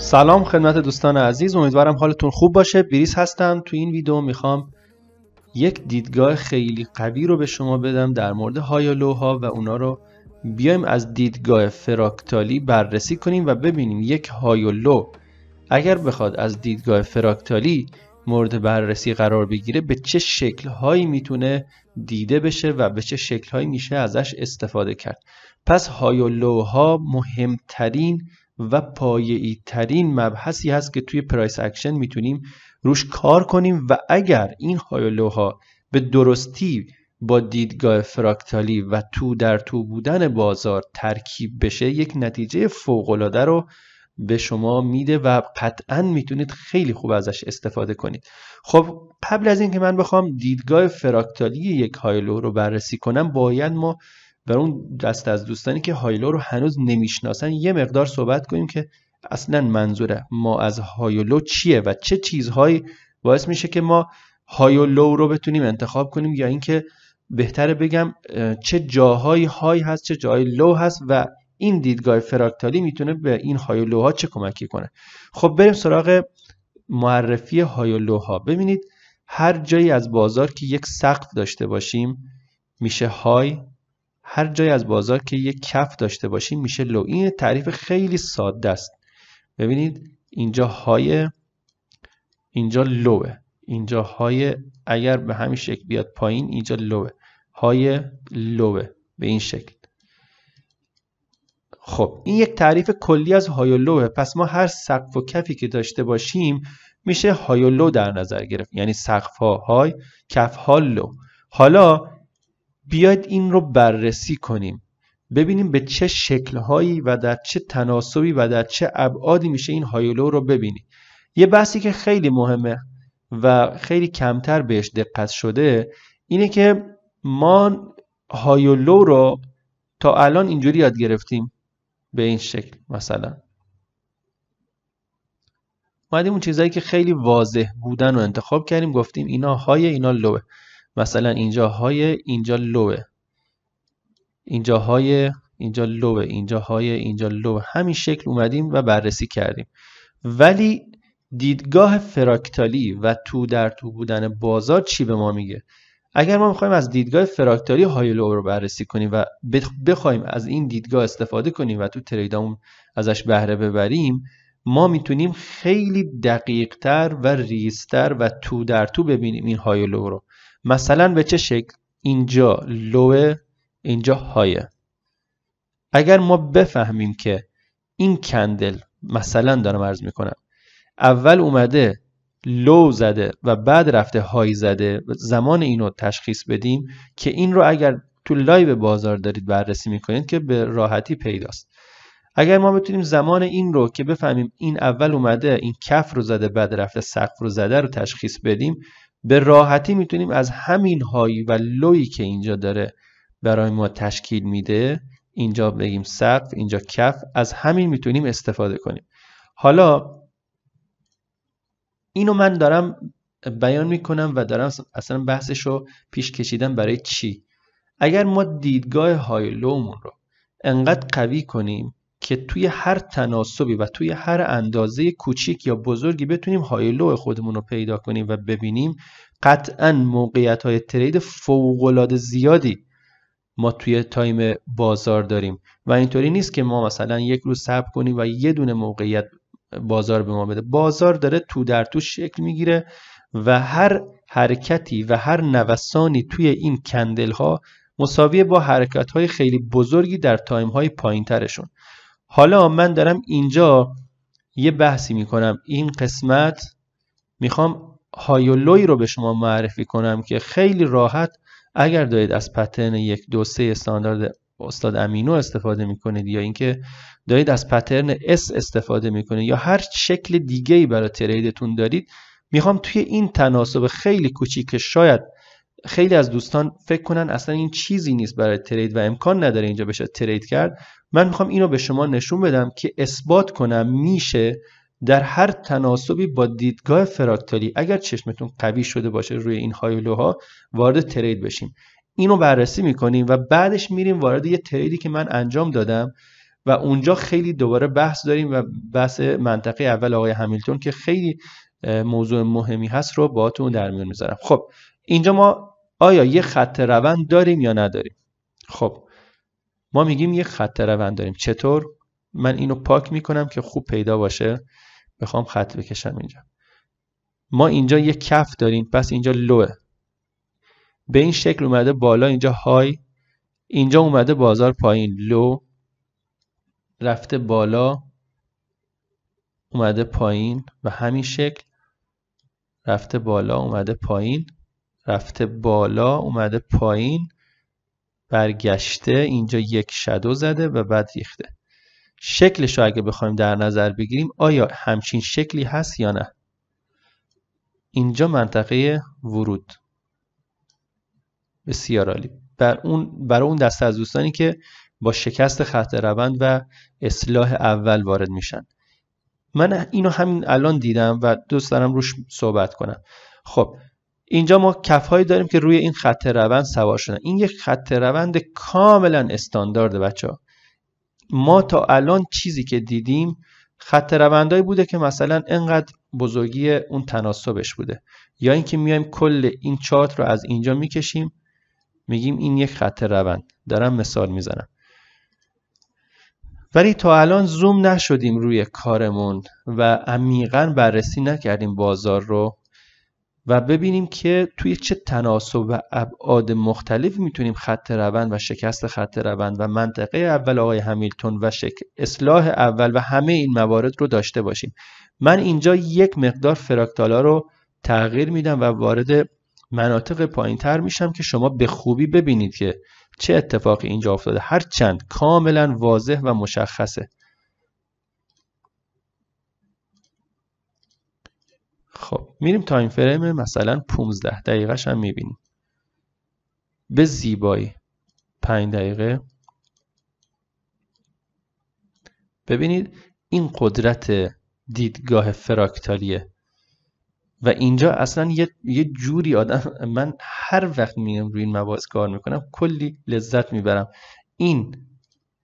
سلام خدمت دوستان عزیز، امیدوارم حالتون خوب باشه. بریس هستم. تو این ویدیو میخوام یک دیدگاه خیلی قوی رو به شما بدم در مورد های و لوها و اونا رو بیایم از دیدگاه فراکتالی بررسی کنیم و ببینیم یک های و لو اگر بخواد از دیدگاه فراکتالی مورد بررسی قرار بگیره به چه شکل‌هایی میتونه دیده بشه و به چه شکل‌هایی میشه ازش استفاده کرد. پس های و لوها مهمترین و پایه‌ای ترین مبحثی هست که توی پرایس اکشن میتونیم روش کار کنیم و اگر این های و لوها به درستی با دیدگاه فراکتالی و تو در تو بودن بازار ترکیب بشه یک نتیجه فوق‌العاده رو به شما میده و قطعا میتونید خیلی خوب ازش استفاده کنید. خب قبل از این که من بخوام دیدگاه فراکتالی یک های لو رو بررسی کنم، باید ما بر اون دست از دوستانی که های لو رو هنوز نمیشناسن یه مقدار صحبت کنیم که اصلا منظور ما از های لو چیه و چه چیزهایی باعث میشه که ما های لو رو بتونیم انتخاب کنیم، یا اینکه بهتره بگم چه جاهایی های هست چه جاهای لو هست و این دیدگاه فراکتالی میتونه به این های و لوها چه کمکی کنه. خب بریم سراغ معرفی های و لوها. ببینید هر جایی از بازار که یک سقف داشته باشیم میشه های، هر جایی از بازار که یک کف داشته باشیم میشه لو. این تعریف خیلی ساده است. ببینید اینجا های، اینجا لوه، اینجا های اگر به همین شکل بیاد پایین اینجا لوه، های لوه به این شکل. خب این یک تعریف کلی از های و لوه. پس ما هر سقف و کفی که داشته باشیم میشه های و لو در نظر گرفت، یعنی سقف ها های، کف ها لو. حالا بیاید این رو بررسی کنیم، ببینیم به چه شکل هایی و در چه تناسبی و در چه ابعادی میشه این های و لو رو ببینیم. یه بحثی که خیلی مهمه و خیلی کمتر بهش دقت شده اینه که ما های و لو رو تا الان اینجوری یاد گرفتیم به این شکل. مثلا اومدیم اون چیزایی که خیلی واضح بودن رو انتخاب کردیم، گفتیم اینا های اینا لوه. مثلا اینجا های اینجا لوه، اینجا های اینجا لوه، اینجا های اینجا لوه. همین شکل اومدیم و بررسی کردیم. ولی دیدگاه فراکتالی و تو در تو بودن بازار چی به ما میگه؟ اگر ما میخوایم از دیدگاه فراکتالی های لو رو بررسی کنیم و بخوایم از این دیدگاه استفاده کنیم و تو تریدامون ازش بهره ببریم، ما میتونیم خیلی دقیقتر و ریزتر و تو در تو ببینیم این های لو رو. مثلا به چه شکل؟ اینجا لوه، اینجا هایه. اگر ما بفهمیم که این کندل، مثلا دارم عرض میکنم، اول اومده لو زده و بعد رفته های زده، زمان اینو تشخیص بدیم که این رو اگر تو لایو بازار دارید بررسی میکنید که به راحتی پیداست. اگر ما بتونیم زمان این رو که بفهمیم این اول اومده این کف رو زده بعد رفته سقف رو زده رو تشخیص بدیم، به راحتی میتونیم از همین های و لویی که اینجا داره برای ما تشکیل میده، اینجا بگیم سقف اینجا کف، از همین میتونیم استفاده کنیم. حالا اینو من دارم بیان میکنم و دارم اصلا بحثش رو پیش کشیدم. برای چی؟ اگر ما دیدگاه های لومون رو انقدر قوی کنیم که توی هر تناسبی و توی هر اندازه کوچیک یا بزرگی بتونیم های لو خودمون رو پیدا کنیم و ببینیم، قطعا موقعیت های ترید فوق‌العاده زیادی ما توی تایم بازار داریم و اینطوری نیست که ما مثلا یک روز صبر کنیم و یه دونه موقعیت بازار به ما بده. بازار داره تو در تو شکل میگیره و هر حرکتی و هر نوسانی توی این کندل ها مساویه با حرکت های خیلی بزرگی در تایم های پایین ترشون. حالا من دارم اینجا یه بحثی میکنم، این قسمت میخوام های و لوی رو به شما معرفی کنم که خیلی راحت اگر دارید از پترن 1 2 3 استاندارد استاد امینو استفاده میکنید یا اینکه دارید از پترن اس استفاده میکنید یا هر شکل دیگه‌ای برای تریدتون دارید، میخوام توی این تناسب خیلی کوچیک که شاید خیلی از دوستان فکر کنن اصلا این چیزی نیست برای ترید و امکان نداره اینجا بشه ترید کرد، من میخوام اینو به شما نشون بدم که اثبات کنم میشه در هر تناسبی با دیدگاه فراکتالی اگر چشمتون قوی شده باشه روی این های و لوها وارد ترید بشیم. اینو بررسی میکنیم و بعدش میریم وارد یه تریدی که من انجام دادم و اونجا خیلی دوباره بحث داریم و بحث منطقه اول آقای همیلتون که خیلی موضوع مهمی هست رو باهاتون در میون میذارم. خب اینجا ما آیا یه خط روند داریم یا نداریم؟ خب ما میگیم یه خط روند داریم. چطور؟ من اینو پاک میکنم که خوب پیدا باشه. بخوام خط بکشم اینجا. ما اینجا یه کف داریم، پس اینجا لوه. به این شکل اومده بالا، اینجا های، اینجا اومده بازار پایین، لو، رفته بالا اومده پایین و همین شکل رفته بالا اومده پایین، رفته بالا اومده پایین، برگشته اینجا یک شادو زده و بعد ریخته. شکلش رو اگه بخوایم در نظر بگیریم آیا همچین شکلی هست یا نه؟ اینجا منطقه ورود. بسیار عالی. برای اون دسته از دوستانی که با شکست خط روند و اصلاح اول وارد میشن. من اینو همین الان دیدم و دوست دارم روش صحبت کنم. خب اینجا ما کف‌هایی داریم که روی این خط روند سوار شدن. این یک خط روند کاملا استاندارده بچه‌ها. ما تا الان چیزی که دیدیم خط روندایی بوده که مثلا انقدر بزرگی اون تناسبش بوده، یا اینکه میایم کل این چارت رو از اینجا میکشیم میگیم این یک خط روند. دارم مثال میزنم. ولی تا الان زوم نشدیم روی کارمون و عمیقاً بررسی نکردیم بازار رو و ببینیم که توی چه تناسب و ابعاد مختلفی میتونیم خط روند و شکست خط روند و منطقه اول آقای همیلتون و اصلاح اول و همه این موارد رو داشته باشیم. من اینجا یک مقدار فراکتالا رو تغییر میدم و وارد مناطق پایین‌تر میشم که شما به خوبی ببینید که چه اتفاقی اینجا افتاده، هرچند کاملا واضح و مشخصه. خب میریم تایم فریم مثلا 15 دقیقه‌ش هم میبینیم به زیبایی. 5 دقیقه. ببینید این قدرت دیدگاه فراکتالیه و اینجا اصلا یه جوری آدم، من هر وقت میام روی این مباحث کار میکنم کلی لذت میبرم. این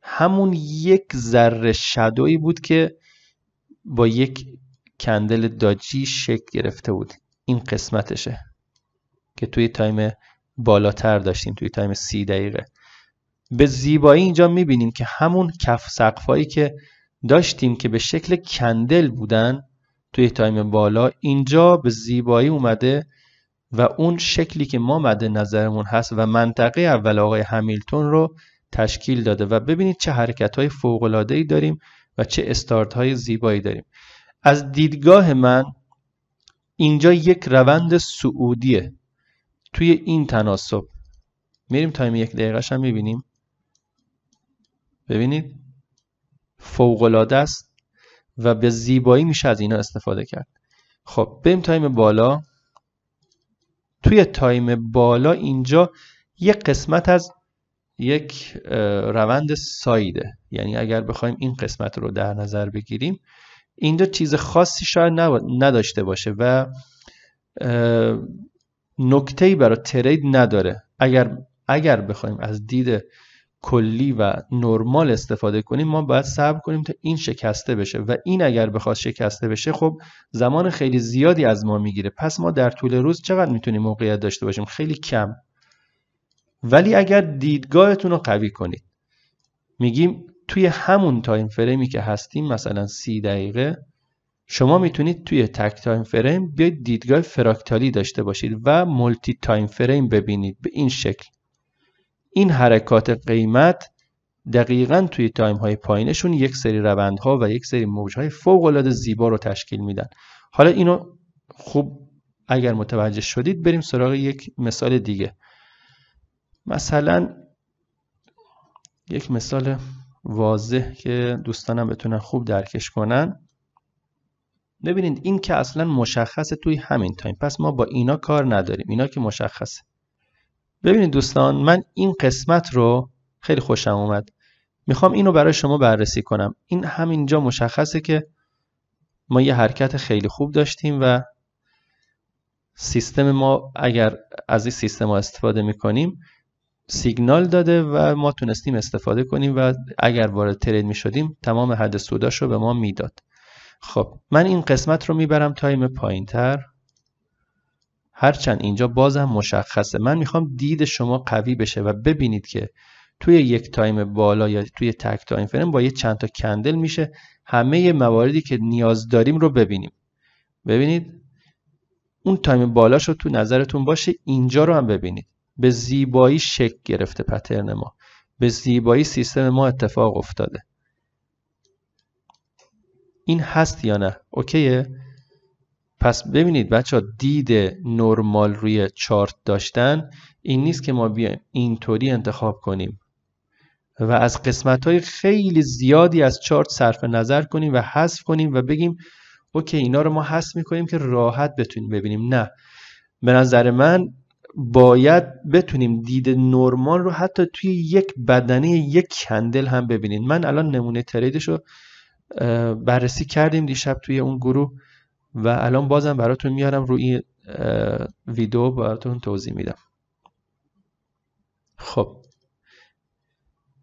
همون یک ذره شادویی بود که با یک کندل داجی شکل گرفته بود. این قسمتشه که توی تایم بالاتر داشتیم، توی تایم 30 دقیقه. به زیبایی اینجا میبینیم که همون کف سقفایی که داشتیم که به شکل کندل بودن توی تایم بالا، اینجا به زیبایی اومده و اون شکلی که ما مد نظرمون هست و منطقه اول آقای همیلتون رو تشکیل داده و ببینید چه حرکت‌های فوق‌العاده‌ای داریم و چه استارت‌های زیبایی داریم. از دیدگاه من اینجا یک روند صعودیه توی این تناسب. میریم تایم 1 دقیقه‌ش هم میبینیم. ببینید فوق‌العاده است و به زیبایی میشه از اینا استفاده کرد. خب بریم تایم بالا. توی تایم بالا اینجا یک قسمت از یک روند سایده، یعنی اگر بخوایم این قسمت رو در نظر بگیریم اینجا چیز خاصی شاید نداشته باشه و نکته‌ای برای ترید نداره. اگر بخوایم از دید کلی و نرمال استفاده کنیم ما باید صبر کنیم تا این شکسته بشه و این اگر بخواد شکسته بشه خب زمان خیلی زیادی از ما میگیره. پس ما در طول روز چقدر میتونیم موقعیت داشته باشیم؟ خیلی کم. ولی اگر دیدگاهتون رو قوی کنید، میگیم توی همون تایم فریمی که هستیم مثلا 30 دقیقه، شما میتونید توی تک تایم فریم بیاید دیدگاه فراکتالی داشته باشید و مولتی تایم فریم ببینید به این شکل. این حرکات قیمت دقیقاً توی تایم های پایینشون یک سری روندها و یک سری موجهای فوق العاده زیبا رو تشکیل میدن. حالا اینو خوب اگر متوجه شدید بریم سراغ یک مثال دیگه. مثلا یک مثال واضح که دوستانم بتونن خوب درکش کنن. ببینید این که اصلا مشخصه توی همین تایم، پس ما با اینا کار نداریم، اینا که مشخصه. ببینید دوستان من این قسمت رو خیلی خوشم اومد، میخوام اینو برای شما بررسی کنم. این همینجا مشخصه که ما یه حرکت خیلی خوب داشتیم و سیستم ما اگر از این سیستم ها استفاده میکنیم سیگنال داده و ما تونستیم استفاده کنیم و اگر وارد ترید می شدیم تمام حد سوداش رو به ما میداد. خب من این قسمت رو میبرم تایم پایین تر، هرچند اینجا بازم مشخصه. من میخوام دید شما قوی بشه و ببینید که توی یک تایم بالا یا توی تک تایم فریم با یه چند تا کندل میشه همه مواردی که نیاز داریم رو ببینیم. ببینید اون تایم بالاش رو تو نظرتون باشه، اینجا رو هم ببینید. به زیبایی شکل گرفته پترن ما، به زیبایی سیستم ما اتفاق افتاده. این هست یا نه؟ اوکیه؟ پس ببینید بچه ها، دید نرمال روی چارت داشتن این نیست که ما بیایم اینطوری انتخاب کنیم و از قسمت‌های خیلی زیادی از چارت صرف نظر کنیم و حذف کنیم و بگیم اوکی اینا رو ما حذف می‌کنیم که راحت بتونیم ببینیم. نه، به نظر من باید بتونیم دید نرمال رو حتی توی یک بدنه یک کندل هم ببینید. من الان نمونه تریدش رو بررسی کردیم دیشب توی اون گروه و الان بازم براتون میارم روی ویدیو براتون توضیح میدم. خب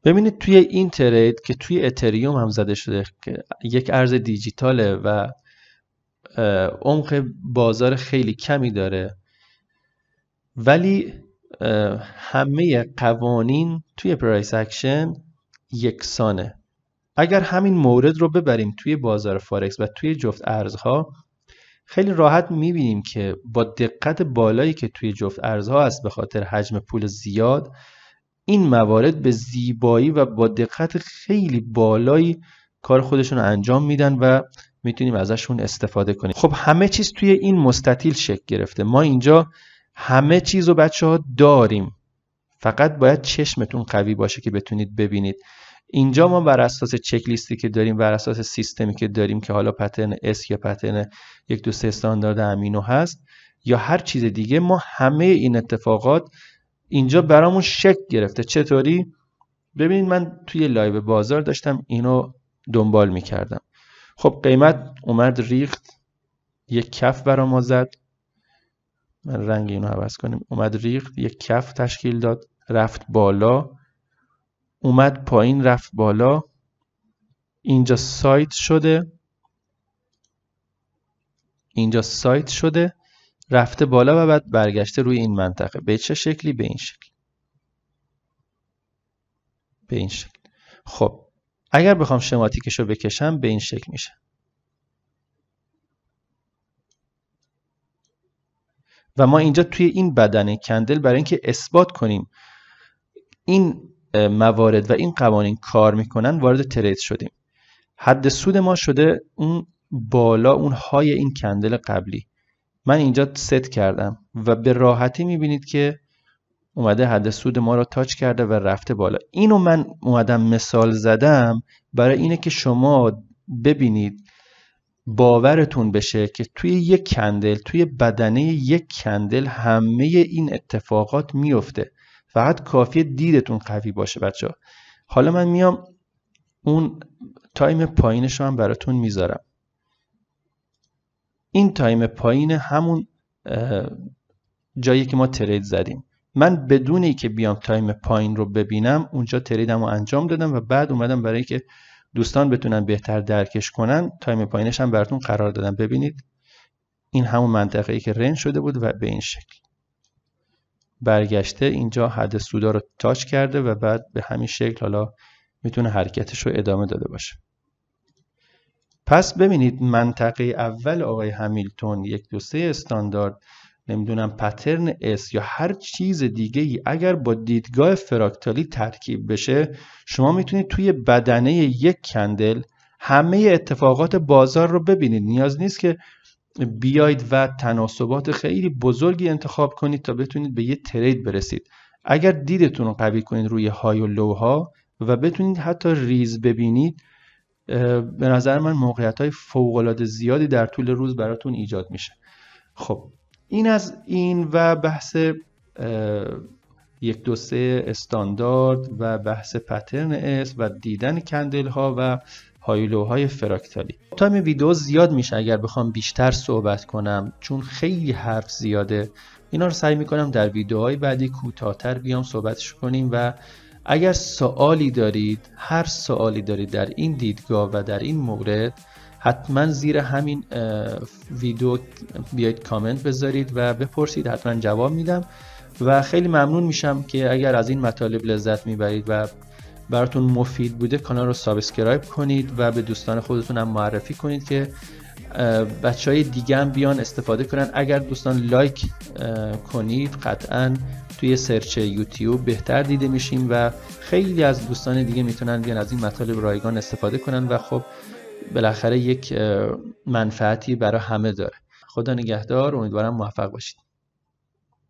ببینید توی این ترید که توی اتریوم هم زده شده که یک ارز دیجیتاله و عمق بازار خیلی کمی داره، ولی همه قوانین توی پرایس اکشن یکسانه. اگر همین مورد رو ببریم توی بازار فارکس و توی جفت ارزها، خیلی راحت میبینیم که با دقت بالایی که توی جفت ارزها هست به خاطر حجم پول زیاد، این موارد به زیبایی و با دقت خیلی بالایی کار خودشون رو انجام میدن و میتونیم ازشون استفاده کنیم. خب همه چیز توی این مستطیل شکل گرفته. ما اینجا همه چیز رو بچه ها داریم، فقط باید چشمتون قوی باشه که بتونید ببینید. اینجا ما بر اساس چک لیستی که داریم، بر اساس سیستمی که داریم که حالا پترن اس یا پترن 1 2 3 استاندارد امینو هست یا هر چیز دیگه، ما همه این اتفاقات اینجا برامون شکل گرفته. چطوری؟ ببینید من توی لایو بازار داشتم اینو دنبال میکردم. خب قیمت اومد ریخت، یک کف برام ما زد. من رنگ اینو عوض کنیم. اومد ریخت، یک کف تشکیل داد، رفت بالا، اومد پایین، رفت بالا، اینجا سایت شده، اینجا سایت شده، رفته بالا و بعد برگشته روی این منطقه. به چه شکلی؟ به این شکل. به این شکل. خب اگر بخوام شماتیکش رو بکشم به این شکل میشه. و ما اینجا توی این بدنه کندل برای اینکه اثبات کنیم این موارد و این قوانین کار میکنن وارد ترید شدیم. حد سود ما شده اون بالا، اون های این کندل قبلی. من اینجا ست کردم و به راحتی میبینید که اومده حد سود ما رو تاچ کرده و رفته بالا. اینو من اومدم مثال زدم برای اینه که شما ببینید، باورتون بشه که توی یک کندل، توی بدنه یک کندل همه این اتفاقات میفته. فقط کافیه دیدتون قوی باشه بچه ها. حالا من میام اون تایم پایینش رو هم براتون میذارم. این تایم پایین همون جایی که ما ترید زدیم. من بدون که بیام تایم پایین رو ببینم اونجا تریدم رو انجام دادم و بعد اومدم برای اینکه دوستان بتونن بهتر درکش کنن تایم پایینش هم براتون قرار دادم. ببینید این همون منطقه‌ای که رنج شده بود و به این شکل برگشته، اینجا حد سودا رو تاچ کرده و بعد به همین شکل حالا میتونه حرکتش رو ادامه داده باشه. پس ببینید منطقه اول آقای همیلتون 1 2 3 استاندارد، نمیدونم پترن اس یا هر چیز دیگه ای اگر با دیدگاه فراکتالی ترکیب بشه، شما میتونید توی بدنه یک کندل همه اتفاقات بازار رو ببینید. نیاز نیست که بیاید و تناسبات خیلی بزرگی انتخاب کنید تا بتونید به یه ترید برسید. اگر دیدتون رو قوی کنید روی های و لوها و بتونید حتی ریز ببینید، به نظر من موقعیت‌های فوق‌العاده زیادی در طول روز براتون ایجاد میشه. خب این از این و بحث 1 2 3 استاندارد و بحث پترن اس و دیدن کندل ها و هایلوهای فراکتالی. تایم ویدیو زیاد میشه اگر بخوام بیشتر صحبت کنم، چون خیلی حرف زیاده اینا رو سعی میکنم در ویدیوهای بعدی کوتاه‌تر بیام صحبتش کنیم. و اگر سوالی دارید، هر سوالی دارید در این دیدگاه و در این مورد، حتما زیر همین ویدیو بیایید کامنت بذارید و بپرسید، حتما جواب میدم. و خیلی ممنون میشم که اگر از این مطالب لذت میبرید و براتون مفید بوده کانال رو سابسکرایب کنید و به دوستان خودتون هم معرفی کنید که بچهای دیگه هم بیان استفاده کنن. اگر دوستان لایک کنید قطعا توی سرچ یوتیوب بهتر دیده میشیم و خیلی از دوستان دیگه میتونن بیان از این مطالب رایگان استفاده کنن و خب بالاخره یک منفعتی برای همه داره. خدا نگهدار، امیدوارم موفق باشید.